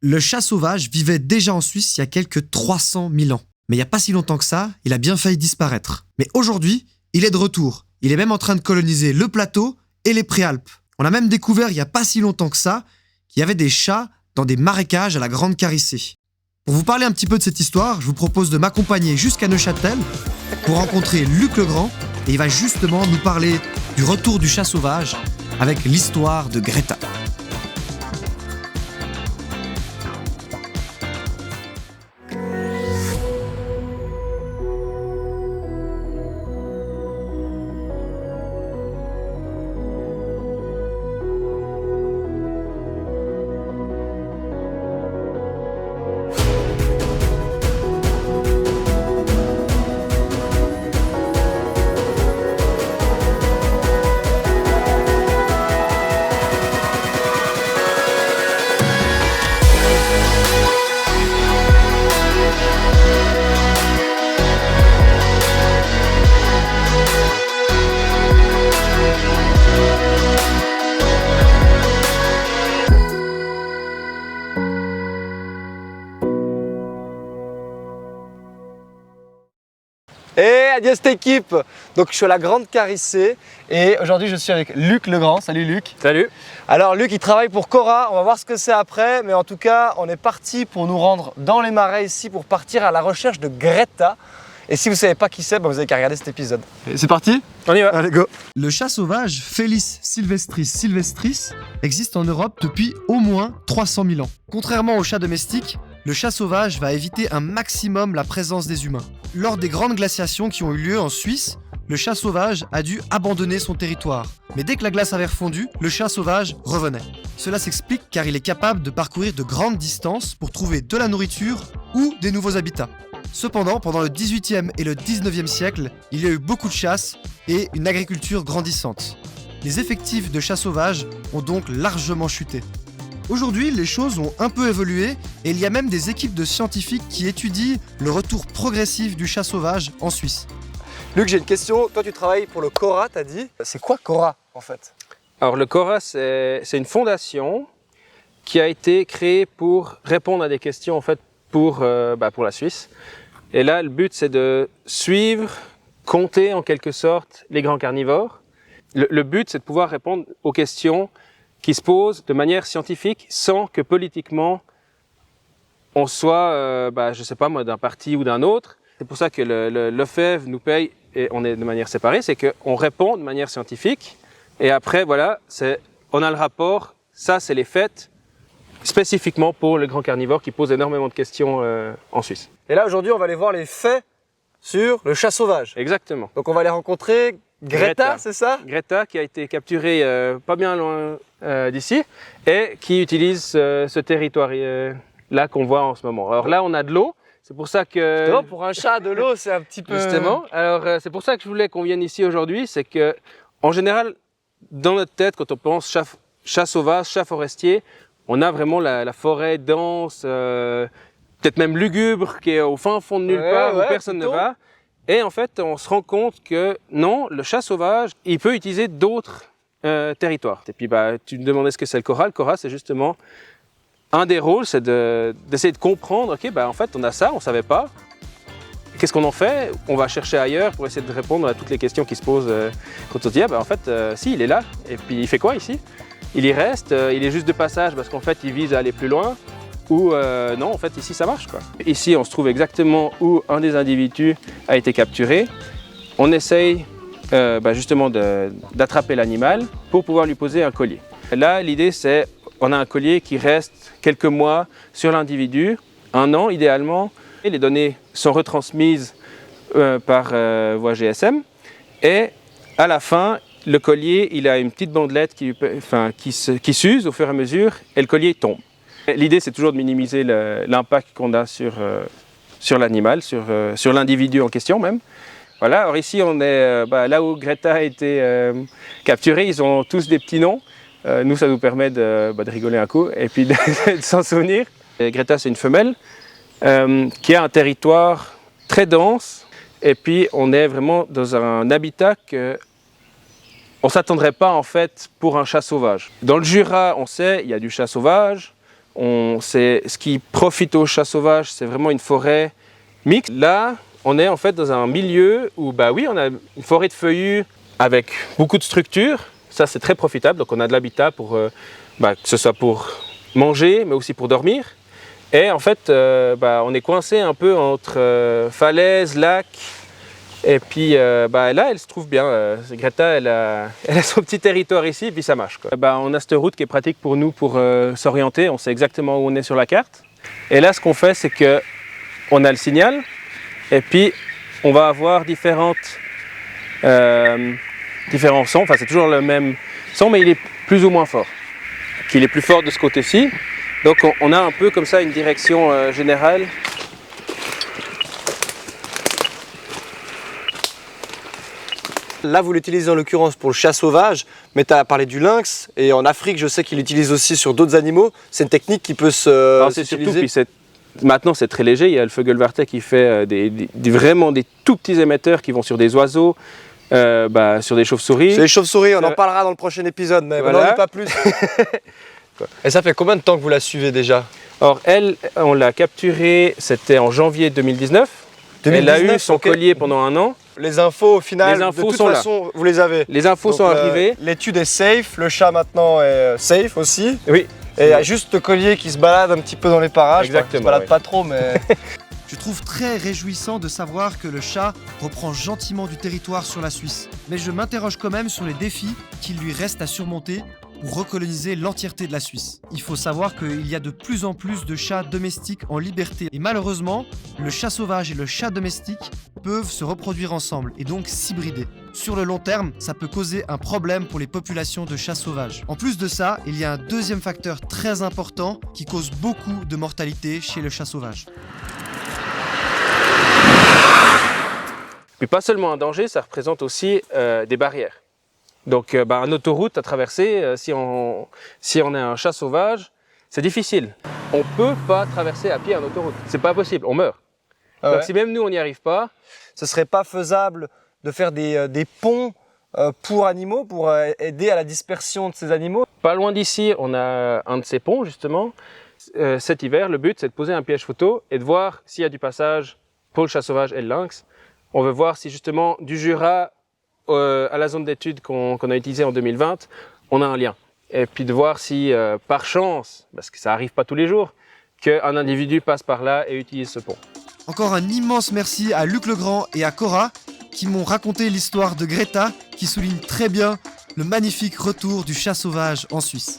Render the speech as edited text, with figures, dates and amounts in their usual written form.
Le chat sauvage vivait déjà en Suisse il y a quelques 300 000 ans. Mais il n'y a pas si longtemps que ça, il a bien failli disparaître. Mais aujourd'hui, il est de retour. Il est même en train de coloniser le plateau et les préalpes. On a même découvert il n'y a pas si longtemps que ça qu'il y avait des chats dans des marécages à la Grande Carissée. Pour vous parler un petit peu de cette histoire, je vous propose de m'accompagner jusqu'à Neuchâtel pour rencontrer Luc Legrand et il va justement nous parler du retour du chat sauvage avec l'histoire de Greta. Et adieu cette équipe. Donc je suis à la Grande Carissée et aujourd'hui je suis avec Luc Legrand. Salut Luc. Salut. Alors Luc il travaille pour Cora, on va voir ce que c'est après, mais en tout cas on est parti pour nous rendre dans les marais ici pour partir à la recherche de Greta. Et si vous ne savez pas qui c'est, vous avez qu'à regarder cet épisode. C'est parti? On y va. Allez go. Le chat sauvage Felis sylvestris sylvestris existe en Europe depuis au moins 300 000 ans. Contrairement au chat domestique, le chat sauvage va éviter un maximum la présence des humains. Lors des grandes glaciations qui ont eu lieu en Suisse, le chat sauvage a dû abandonner son territoire. Mais dès que la glace avait refondu, le chat sauvage revenait. Cela s'explique car il est capable de parcourir de grandes distances pour trouver de la nourriture ou des nouveaux habitats. Cependant, pendant le 18e et le 19e siècle, il y a eu beaucoup de chasse et une agriculture grandissante. Les effectifs de chats sauvages ont donc largement chuté. Aujourd'hui, les choses ont un peu évolué et il y a même des équipes de scientifiques qui étudient le retour progressif du chat sauvage en Suisse. Luc, j'ai une question. Toi tu travailles pour le Cora, t'as dit. C'est quoi Cora en fait? Alors le Cora, c'est une fondation qui a été créée pour répondre à des questions en fait pour la Suisse. Et là, le but c'est de suivre, compter en quelque sorte les grands carnivores. Le but c'est de pouvoir répondre aux questions qui se posent de manière scientifique sans que politiquement on soit, je sais pas moi, d'un parti ou d'un autre. C'est pour ça que l'OFEV nous paye et on est de manière séparée, c'est qu'on répond de manière scientifique et après voilà, on a le rapport, ça c'est les faits spécifiquement pour le grand carnivore qui pose énormément de questions en Suisse. Et là aujourd'hui on va aller voir les faits sur le chat sauvage. Exactement. Donc on va aller rencontrer Greta, c'est ça? Greta qui a été capturée pas bien loin d'ici et qui utilise ce territoire là qu'on voit en ce moment. Alors là on a de l'eau, c'est pour ça que... Justement, pour un chat, de l'eau c'est un petit peu... Justement, alors c'est pour ça que je voulais qu'on vienne ici aujourd'hui, c'est que en général dans notre tête quand on pense chat sauvage, chat forestier, on a vraiment la forêt dense, peut-être même lugubre qui est au fin fond de nulle part où personne ne va. Et en fait, on se rend compte que non, le chat sauvage, il peut utiliser d'autres territoires. Et puis, tu me demandais ce que c'est le Cora. Le Cora, c'est justement un des rôles, c'est d'essayer de comprendre. Ok, en fait, on a ça, on ne savait pas. Qu'est-ce qu'on en fait? On va chercher ailleurs pour essayer de répondre à toutes les questions qui se posent quand on se dit, en fait, si, il est là. Et puis, il fait quoi ici? Il y reste, il est juste de passage parce qu'en fait, il vise à aller plus loin. Ou non, en fait, ici, ça marche, quoi. Ici, on se trouve exactement où un des individus a été capturé. On essaye justement d'attraper l'animal pour pouvoir lui poser un collier. Là, l'idée, c'est on a un collier qui reste quelques mois sur l'individu, 1 an idéalement. Et les données sont retransmises par voie GSM. Et à la fin, le collier, il a une petite bandelette qui s'use au fur et à mesure et le collier tombe. L'idée, c'est toujours de minimiser l'impact qu'on a sur l'animal, sur l'individu en question même. Voilà, alors ici, on est là où Greta a été capturée, ils ont tous des petits noms. Nous, ça nous permet de rigoler un coup et puis de s'en souvenir. Et Greta, c'est une femelle qui a un territoire très dense et puis on est vraiment dans un habitat que on ne s'attendrait pas en fait pour un chat sauvage. Dans le Jura, on sait, il y a du chat sauvage. C'est ce qui profite aux chats sauvages, c'est vraiment une forêt mixte. Là, on est en fait dans un milieu où, bah oui, on a une forêt de feuillus avec beaucoup de structures. Ça, c'est très profitable. Donc, on a de l'habitat pour, que ce soit pour manger, mais aussi pour dormir. Et en fait, on est coincé un peu entre falaises, lacs. Et puis là, elle se trouve bien. Greta, elle a son petit territoire ici, et puis ça marche, quoi. On a cette route qui est pratique pour nous pour s'orienter. On sait exactement où on est sur la carte. Et là, ce qu'on fait, c'est qu'on a le signal. Et puis, on va avoir différents sons. Enfin, c'est toujours le même son, mais il est plus ou moins fort. Il est plus fort de ce côté-ci. Donc, on a un peu comme ça une direction générale. Là, vous l'utilisez en l'occurrence pour le chat sauvage, mais tu as parlé du lynx, et en Afrique, je sais qu'il l'utilise aussi sur d'autres animaux. C'est une technique qui peut c'est surtout, puis maintenant, c'est très léger. Il y a le Vogelwarte qui fait vraiment des tout petits émetteurs qui vont sur des oiseaux, sur des chauves-souris. C'est les chauves-souris, on en parlera dans le prochain épisode, mais voilà. On n'en dit pas plus. Et ça fait combien de temps que vous la suivez déjà? Alors, elle, on l'a capturée, c'était en janvier 2019. Elle a eu son collier pendant 1 an. Les infos, au final, les infos de toute façon, vous les avez. Les infos sont arrivées. L'étude est safe, le chat maintenant est safe aussi. Oui. Et il y a juste le collier qui se balade un petit peu dans les parages. Exactement. Il se balade pas trop, mais... Je trouve très réjouissant de savoir que le chat reprend gentiment du territoire sur la Suisse. Mais je m'interroge quand même sur les défis qu'il lui reste à surmonter pour recoloniser l'entièreté de la Suisse. Il faut savoir qu'il y a de plus en plus de chats domestiques en liberté. Et malheureusement, le chat sauvage et le chat domestique peuvent se reproduire ensemble et donc s'hybrider. Sur le long terme, ça peut causer un problème pour les populations de chats sauvages. En plus de ça, il y a un deuxième facteur très important qui cause beaucoup de mortalité chez le chat sauvage. Puis pas seulement un danger, ça représente aussi des barrières. Donc une autoroute à traverser, si on est un chat sauvage, c'est difficile. On ne peut pas traverser à pied une autoroute, c'est pas possible, on meurt. Ah Donc ouais. si même nous on n'y arrive pas... Ce serait pas faisable de faire des ponts pour animaux, pour aider à la dispersion de ces animaux? Pas loin d'ici, on a un de ces ponts justement. Cet hiver, le but c'est de poser un piège photo et de voir s'il y a du passage pour le chat sauvage et le lynx. On veut voir si justement du Jura à la zone d'études qu'on a utilisée en 2020, on a un lien. Et puis de voir si par chance, parce que ça arrive pas tous les jours, qu'un individu passe par là et utilise ce pont. Encore un immense merci à Luc Legrand et à Cora qui m'ont raconté l'histoire de Greta qui souligne très bien le magnifique retour du chat sauvage en Suisse.